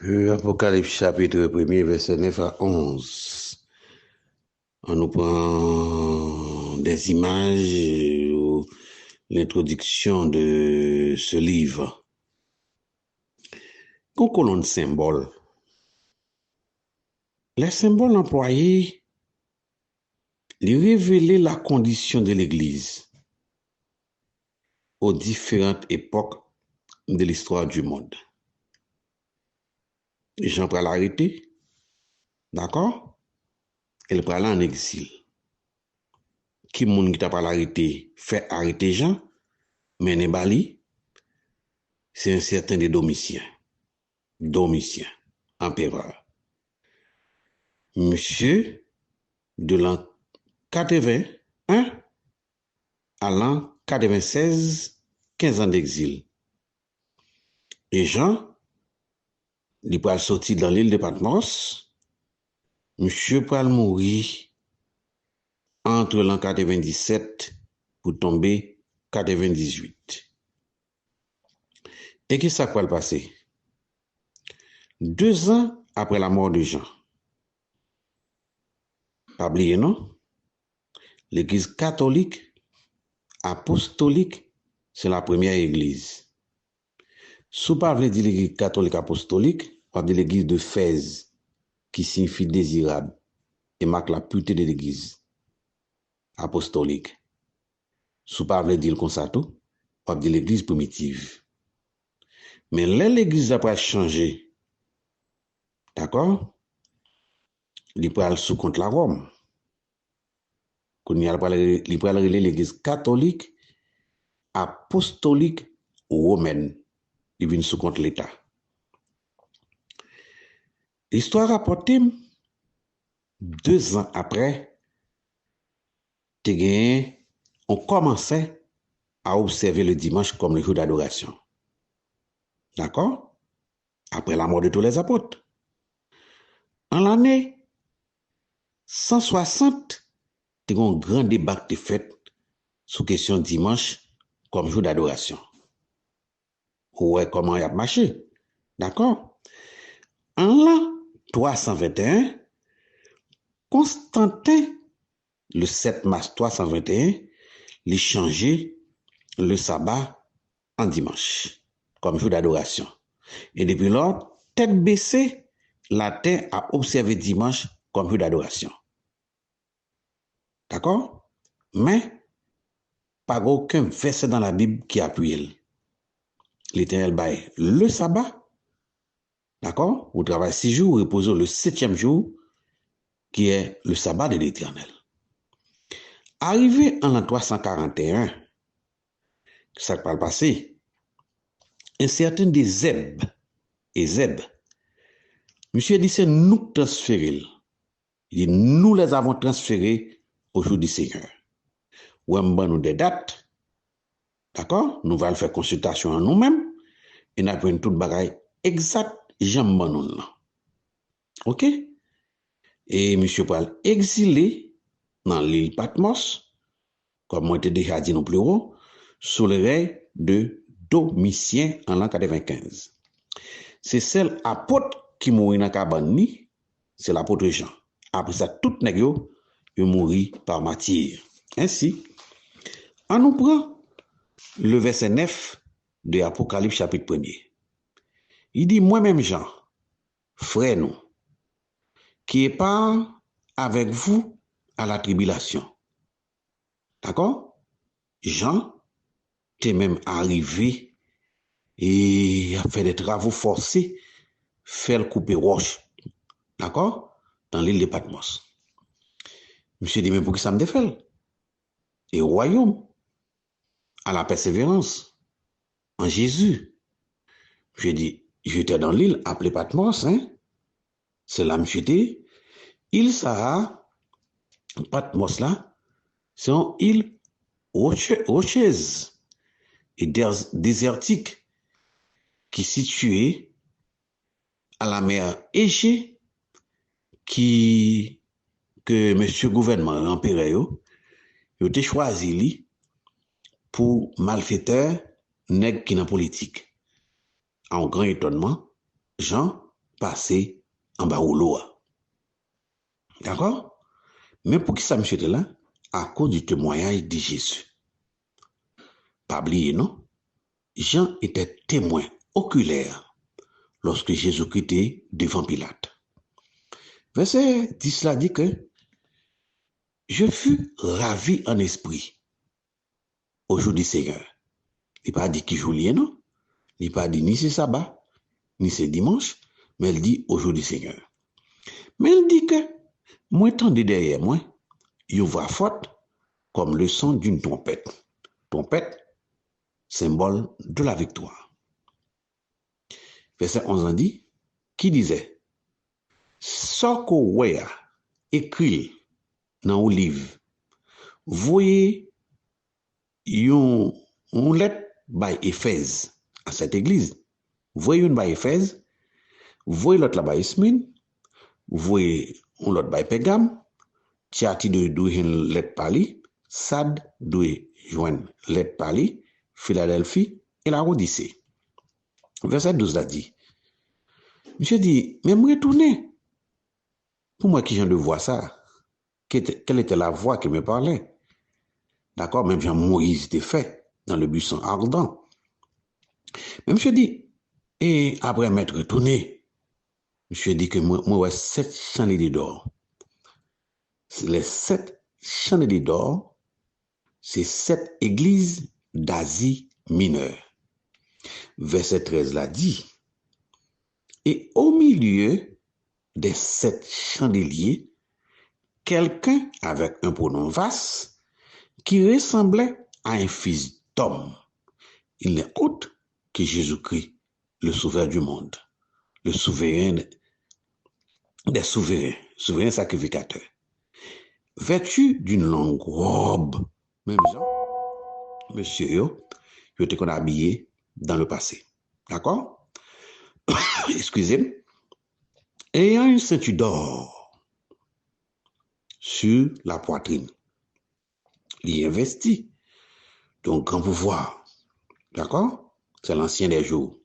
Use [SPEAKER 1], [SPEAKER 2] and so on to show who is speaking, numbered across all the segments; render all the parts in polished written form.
[SPEAKER 1] Apocalypse chapitre 1er, verset 9 à 11. On nous prend des images ou l'introduction de ce livre. Qu'on colonne symbole. Les symboles employés ils révélaient la condition de l'Église aux différentes époques de l'histoire du monde. Jean prend l'arrêté, d'accord? Il prend là en exil. Qui moun qui t'a pas l'arrêté fait arrêter Jean, mais Nebali, c'est un certain de Domitien, empereur. Monsieur de l'an 81 à l'an 96, 15 ans d'exil. Et Jean, il peut sortir dans l'île de Patmos. Monsieur peut mourir entre l'an 97 pour tomber 98. Et qu'est-ce qui va passer? 2 ans après la mort de Jean. Pas oublier, non? L'église catholique, apostolique, c'est la première église. Si vous parlez de l'église catholique apostolique, on parle de l'église de Fès, qui signifie désirable, et marque la pureté de l'église apostolique. Si vous parlez de comme ça, on parle de l'église primitive. Mais là, l'église a pas changé. D'accord? Il peut aller sous contre la Rome. Il peut aller l'église catholique, apostolique, romaine. Il vient sous contre l'État. L'histoire rapportée 2 ans après, on commençait à observer le dimanche comme le jour d'adoration. D'accord? Après la mort de tous les apôtres. En l'année 160, il y a eu un grand débat qui est fait sur la question dimanche comme jour d'adoration. Ouais, comment il a marché? D'accord? En l'an 321, Constantin, le 7 mars 321, il a changé le sabbat en dimanche, comme jour d'adoration. Et depuis lors, tête baissée, la terre a observé dimanche comme jour d'adoration. D'accord? Mais, pas aucun verset dans la Bible qui appuie. L'Éternel baille le sabbat. D'accord? Vous travaillez 6 jours, vous reposez le 7e jour, qui est le sabbat de l'Éternel. Arrivé en l'an 341, ça va le passer, un certain des Zeb, monsieur dit, c'est nous transférer. Il dit, nous les avons transférés au jour du Seigneur. Ou nous des dates, d'accord? Nous allons faire consultation en nous-mêmes et nous avons tout bagaille exact, j'aime nous. OK? Et monsieur Paul exilé dans l'île Patmos, comme on était déjà dit nous plus haut, sous le règne de Domitien en l'an 95. C'est celle apôtre qui mourit dans la cabane, c'est l'apôtre Jean. Après ça, tout nèg yo mourit par martyr. Ainsi, on nous prend le verset 9 de Apocalypse chapitre 1er. Il dit, moi-même Jean, frère nous, qui est pas avec vous à la tribulation. D'accord? Jean, t'es même arrivé et a fait des travaux forcés, faire couper roche. D'accord? Dans l'île de Patmos. Monsieur dit, mais pour qui ça me défait? Et au royaume, à la persévérance, en Jésus. Je dis, j'étais dans l'île appelée Patmos, hein? C'est là, monsieur dit, il Sahara, Patmos là, c'est une île rocheuse et désertique qui est située à la mer Égée, que monsieur gouvernement, l'empereur, il a choisi pour malfaiteurs, nègres qui dans politique. En grand étonnement, Jean passer en bas ou l'eau. D'accord? Mais pour qui ça, monsieur, était là? À cause du témoignage de Jésus. Pas oublier, non? Jean était témoin oculaire lorsque Jésus-Christ était devant Pilate. Verset 10 là dit que je fus ravi en esprit au jour du Seigneur. Il n'a pas dit qui jour lié, non? Il n'a pas dit ni c'est sabbat, ni c'est dimanche, mais il dit au jour du Seigneur. Mais il dit que moi, tendez derrière moi, il voit forte comme le son d'une trompette. Trompette, symbole de la victoire. Verset 11 dit, qui disait, Soko wea écrit dans le livre, voyez une lettre by Éphèse à cette église. Voyez une by Éphèse, voyez l'autre là by Smyrne, voyez l'autre by Pégame, Tiati de une lettre pali, Sad de joindre lettre pali, Philadelphie et la Odyssée. Verset 12 là dit, Monsieur dit, mais moi retourner. Pour moi qui viens de voir ça, quelle était la voix qui me parlait? D'accord, même Jean-Moïse était fait dans le buisson ardent. Mais monsieur dit, et après m'être retourné, monsieur dit que moi 7 chandeliers d'or. Les 7 chandeliers d'or, c'est 7 églises d'Asie mineure. Verset 13 là dit, et au milieu des 7 chandeliers, quelqu'un avec un pronom vaste qui ressemblait à un fils d'homme. Il n'est autre que Jésus-Christ, le sauveur du monde, le souverain des souverains, souverain sacrificateur. Vêtu d'une longue robe, même genre, monsieur yo te qu'on a habillé dans le passé. D'accord? Excusez-moi. Ayant une ceinture d'or sur la poitrine. Il est investi d'un grand pouvoir. D'accord? C'est l'ancien des jours.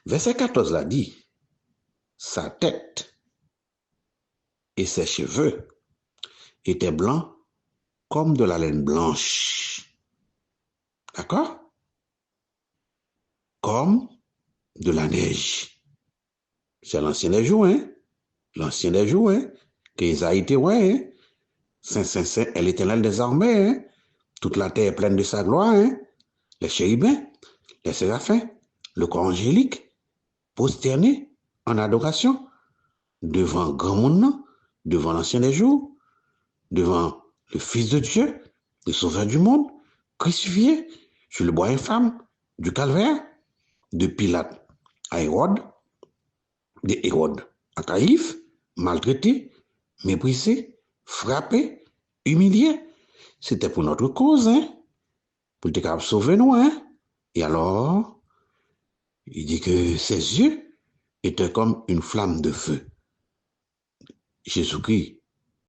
[SPEAKER 1] Verset 14 là dit, sa tête et ses cheveux étaient blancs comme de la laine blanche. D'accord? Comme de la neige. C'est l'ancien des jours, hein? L'ancien des jours, hein? Que Isaïe était, ouais, hein? Saint, elle est l'éternel des armées, hein? Toute la terre est pleine de sa gloire, hein? Les chérubins, les séraphins, le corps angélique, prosterné en adoration, devant grand monde, devant l'ancien des jours, devant le Fils de Dieu, le Sauveur du monde, crucifié sur le bois infâme du calvaire, de Pilate à Hérode, de Hérode à Caïphe, maltraité, méprisé, frappé, humilié. C'était pour notre cause, hein? Pour te capable sauver nous, hein? Et alors, il dit que ses yeux étaient comme une flamme de feu. Jésus-Christ